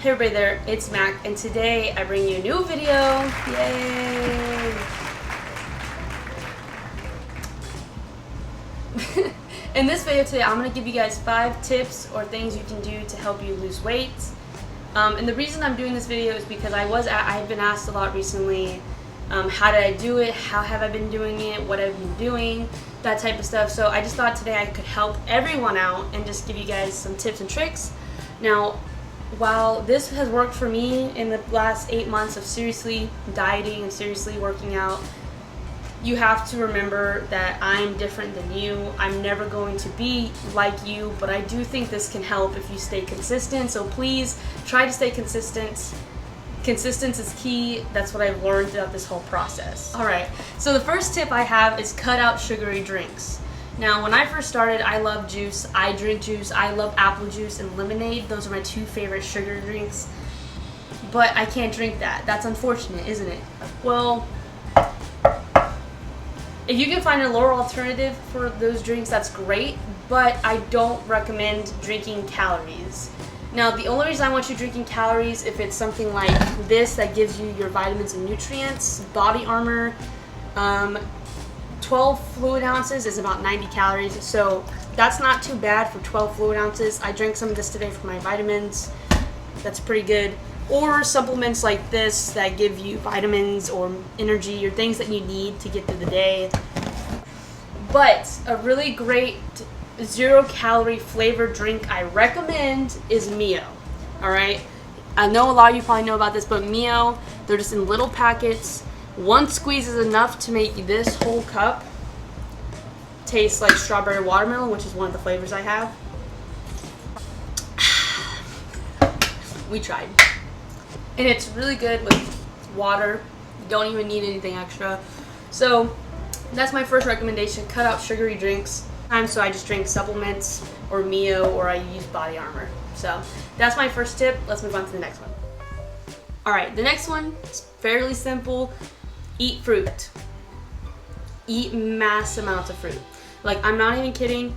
Hey everybody there, it's Mac, and today I bring you a new video. Yay! In this video today, I'm going to give you guys 5 tips or things you can do to help you lose weight. And the reason I'm doing this video is because I've been asked a lot recently, how did I do it, how have I been doing it, what I've been doing, that type of stuff. So I just thought today I could help everyone out and just give you guys some tips and tricks. Now, while this has worked for me in the last 8 months of seriously dieting and seriously working out, you have to remember that I'm different than you. I'm never going to be like you, but I do think this can help if you stay consistent. So please try to stay consistent. Consistency is key. That's what I've learned throughout this whole process. Alright, so the first tip I have is cut out sugary drinks. Now, when I first started, I love juice. I drink juice. I love apple juice and lemonade. Those are my 2 favorite sugar drinks. But I can't drink that. That's unfortunate, isn't it? Well, if you can find a lower alternative for those drinks, that's great. But I don't recommend drinking calories. Now, the only reason I want you drinking calories if it's something like this that gives you your vitamins and nutrients, body armor, 12 fluid ounces is about 90 calories, so that's not too bad for 12 fluid ounces. I drank some of this today for my vitamins. That's pretty good. Or supplements like this that give you vitamins or energy or things that you need to get through the day. But a really great 0-calorie flavored drink I recommend is Mio. Alright? I know a lot of you probably know about this, but Mio, they're just in little packets. 1 squeeze is enough to make this whole cup taste like strawberry watermelon, which is one of the flavors I have. We tried. And it's really good with water. You don't even need anything extra. So that's my first recommendation. Cut out sugary drinks. So I just drink supplements or Mio, or I use Body Armor. So that's my first tip. Let's move on to the next one. Alright, the next one is fairly simple. Eat fruit. Eat mass amounts of fruit. Like, I'm not even kidding.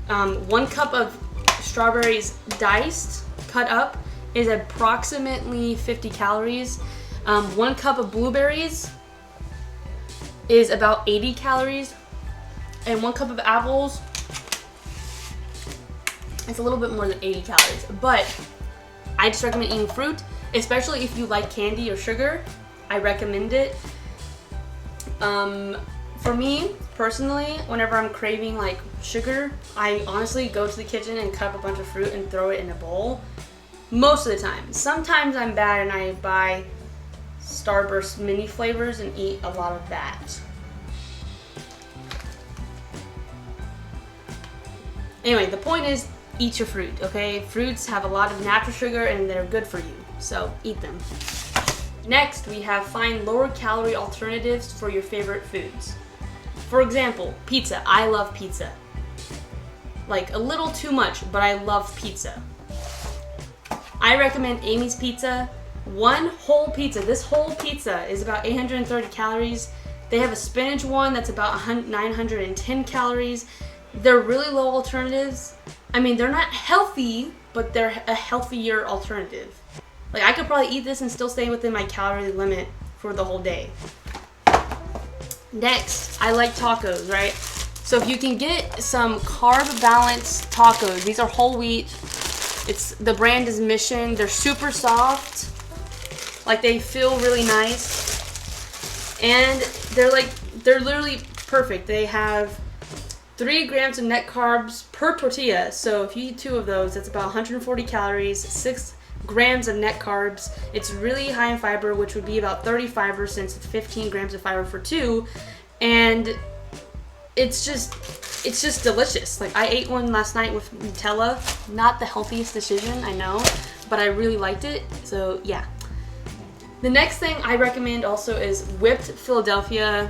1 cup of strawberries diced, cut up, is approximately 50 calories. 1 cup of blueberries is about 80 calories. And 1 cup of apples, it's a little bit more than 80 calories. But I just recommend eating fruit, especially if you like candy or sugar. I recommend it. For me, personally, whenever I'm craving like sugar, I honestly go to the kitchen and cut up a bunch of fruit and throw it in a bowl. Most of the time. Sometimes I'm bad and I buy Starburst mini flavors and eat a lot of that. Anyway, the point is, eat your fruit, okay? Fruits have a lot of natural sugar and they're good for you, so eat them. Next, we have find lower calorie alternatives for your favorite foods. For example, pizza. I love pizza. Like, a little too much, but I love pizza. I recommend Amy's Pizza. 1 whole pizza. This whole pizza is about 830 calories. They have a spinach one that's about 910 calories. They're really low alternatives. I mean, they're not healthy, but they're a healthier alternative. Like, I could probably eat this and still stay within my calorie limit for the whole day. Next, I like tacos, right? So if you can get some carb-balanced tacos, these are whole wheat. The brand is Mission. They're super soft. Like, they feel really nice. And they're literally perfect. They have 3 grams of net carbs per tortilla. So if you eat 2 of those, that's about 140 calories, 6 grams of net carbs. It's really high in fiber, which would be about 30 fiber since it's 15 grams of fiber for 2. And it's just delicious. Like, I ate one last night with Nutella. Not the healthiest decision, I know, but I really liked it. So yeah. The next thing I recommend also is whipped Philadelphia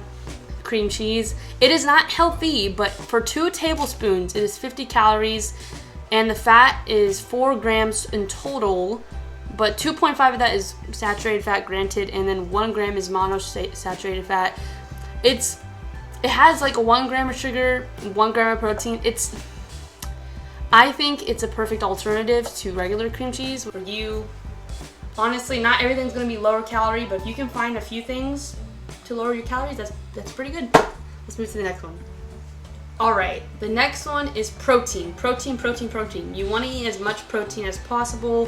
cream cheese. It is not healthy, but for 2 tablespoons, it is 50 calories, and the fat is 4 grams in total, but 2.5 of that is saturated fat, granted, and then 1 gram is monosaturated fat. It has like a 1 gram of sugar, 1 gram of protein. I think it's a perfect alternative to regular cream cheese. For you, Honestly, not everything's gonna be lower calorie, but if you can find a few things to lower your calories, that's pretty good. Let's move to the next one. All right, the next one is protein. Protein. You want to eat as much protein as possible.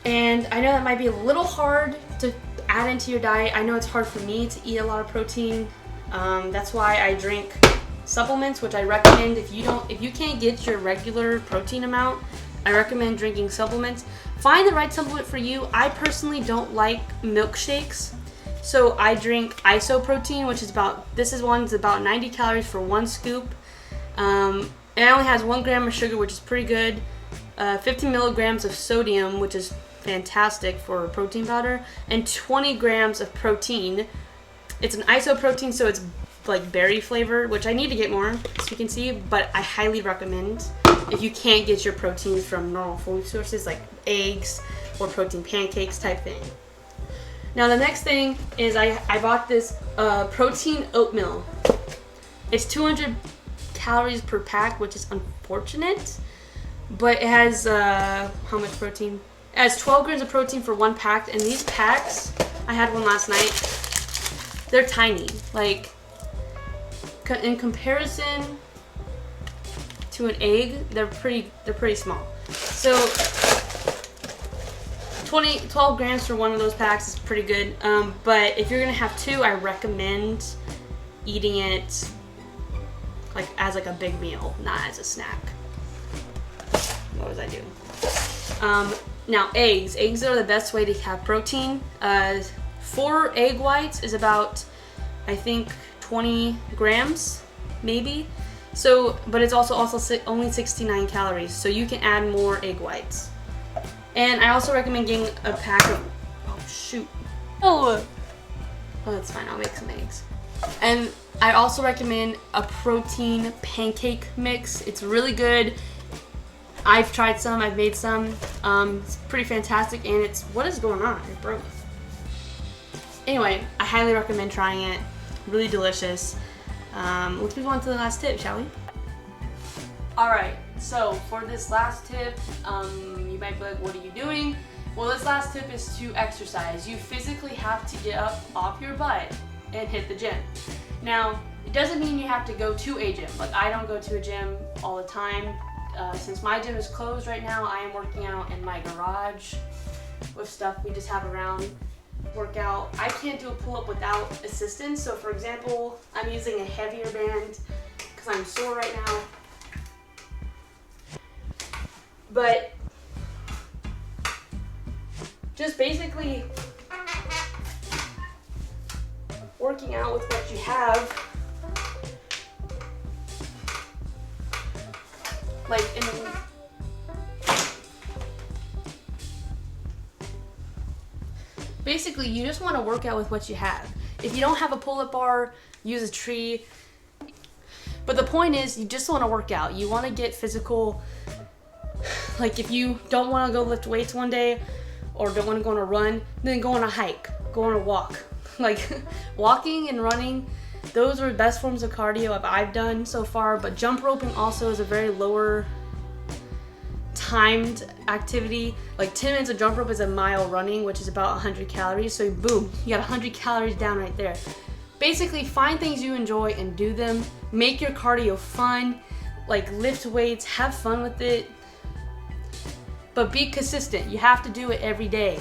And I know that might be a little hard to add into your diet. I know it's hard for me to eat a lot of protein. That's why I drink supplements, which I recommend. If you can't get your regular protein amount, I recommend drinking supplements. Find the right supplement for you. I personally don't like milkshakes. So I drink isoprotein, which is one's about 90 calories for 1 scoop. It only has 1 gram of sugar, which is pretty good. 50 milligrams of sodium, which is fantastic for protein powder, and 20 grams of protein. It's an isoprotein, so it's like berry flavored, which I need to get more, as you can see, but I highly recommend if you can't get your protein from normal food sources like eggs or protein pancakes type thing. Now the next thing is I bought this protein oatmeal. It's 200 calories per pack, which is unfortunate, but it has how much protein? It has 12 grams of protein for 1 pack, and these packs, I had one last night, they're tiny. Like, in comparison to an egg, they're pretty small. So 12 grams for one of those packs is pretty good. But if you're gonna have 2, I recommend eating it like as like a big meal, not as a snack. What was I doing? Now eggs. Eggs are the best way to have protein. 4 egg whites is about, I think, 20 grams, maybe. So, but it's also only 69 calories, so you can add more egg whites. And I also recommend getting a pack of, oh, that's fine, I'll make some eggs. And I also recommend a protein pancake mix. It's really good. I've tried some, I've made some. It's pretty fantastic, and what is going on? It broke. Anyway, I highly recommend trying it. Really delicious. Let's move on to the last tip, shall we? Alright, so for this last tip, you might be like, what are you doing? Well, this last tip is to exercise. You physically have to get up off your butt and hit the gym. Now, it doesn't mean you have to go to a gym. Like, I don't go to a gym all the time. Since my gym is closed right now, I am working out in my garage with stuff we just have around. Workout. I can't do a pull-up without assistance. So for example, I'm using a heavier band because I'm sore right now. But just basically working out with what you have. Like basically, you just want to work out with what you have. If you don't have a pull-up bar, use a tree. But the point is, you just want to work out. You want to get physical. Like, if you don't want to go lift weights one day or don't want to go on a run, then go on a hike, go on a walk. Like, walking and running, those are the best forms of cardio I've done so far. But jump roping also is a very lower timed activity. Like 10 minutes of jump rope is a mile running, which is about 100 calories. So boom, you got 100 calories down right there. Basically, find things you enjoy and do them. Make your cardio fun. Like, lift weights, have fun with it. But be consistent. You have to do it every day.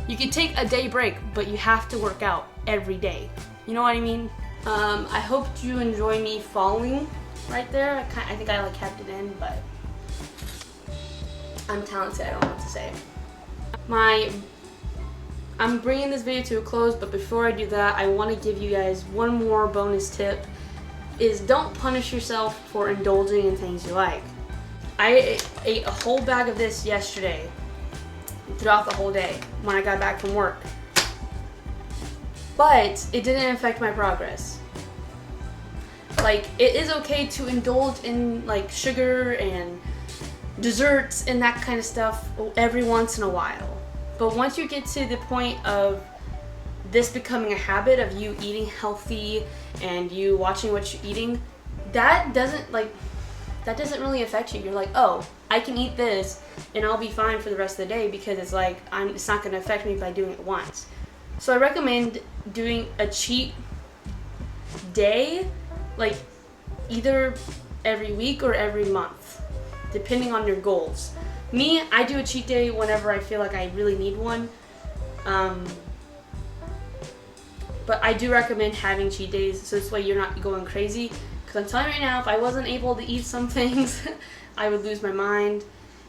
You can take a day break, but you have to work out every day. You know what I mean? I hope you enjoy me falling right there. I think I kept it in, but I'm talented, I don't know what to say. I'm bringing this video to a close, but before I do that, I want to give you guys one more bonus tip, is don't punish yourself for indulging in things you like. I ate a whole bag of this yesterday, throughout the whole day, when I got back from work. But it didn't affect my progress. Like, it is okay to indulge in like sugar and desserts and that kind of stuff every once in a while. But once you get to the point of this becoming a habit of you eating healthy and you watching what you're eating, that doesn't really affect you. You're like, oh, I can eat this and I'll be fine for the rest of the day because it's like it's not going to affect me by doing it once. So I recommend doing a cheat day, like either every week or every month, depending on your goals. Me, I do a cheat day whenever I feel like I really need one. But I do recommend having cheat days so this way you're not going crazy. Because I'm telling you right now, if I wasn't able to eat some things, I would lose my mind.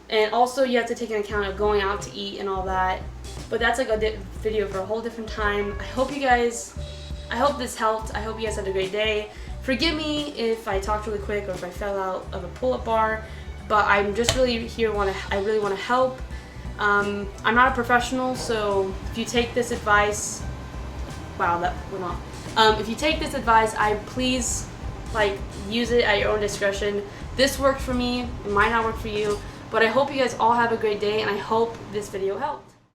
And also you have to take into account of going out to eat and all that. But that's like a video for a whole different time. I hope this helped. I hope you guys had a great day. Forgive me if I talked really quick or if I fell out of a pull-up bar. But I'm just really here, I really want to help. I'm not a professional, so if you take this advice, wow, that went off. If you take this advice, please use it at your own discretion. This worked for me, it might not work for you, but I hope you guys all have a great day, and I hope this video helped.